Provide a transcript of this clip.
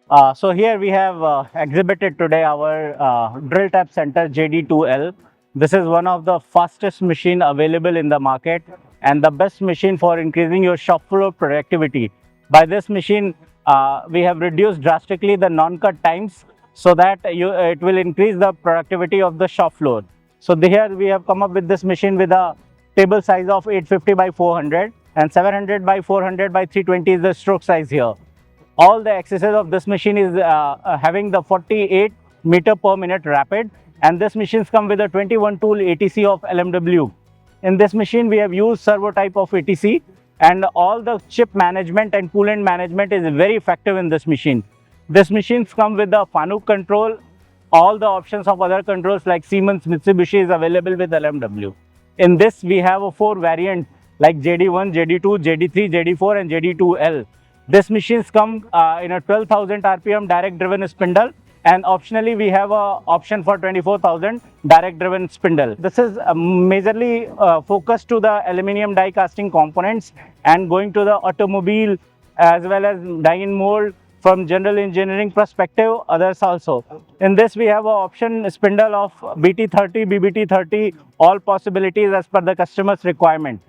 So here we have exhibited today our drill tap center JD2L. This is one of the fastest machine available in the market and the best machine for increasing your shop floor productivity. By this machine, we have reduced drastically the non-cut times so that it will increase the productivity of the shop floor. So here we have come up with this machine with a table size of 850 by 400 and 700 by 400 by 320 is the stroke size here. All the accesses of this machine is having the 48 meter per minute rapid, and this machines come with a 21 tool ATC of LMW. In this machine we have used servo type of ATC, and all the chip management and coolant management is very effective in this machine. This machines come with the Fanuc control. All the options of other controls like Siemens, Mitsubishi is available with LMW. In this we have a 4 variants like JD1, JD2, JD3, JD4 and JD2L. This machines come in a 12,000 RPM direct driven spindle, and optionally we have a option for 24,000 direct driven spindle. This is majorly focused to the aluminium die casting components and going to the automobile as well as die in mold from general engineering perspective, others also. In this we have an option spindle of BT30, BBT30, all possibilities as per the customer's requirement.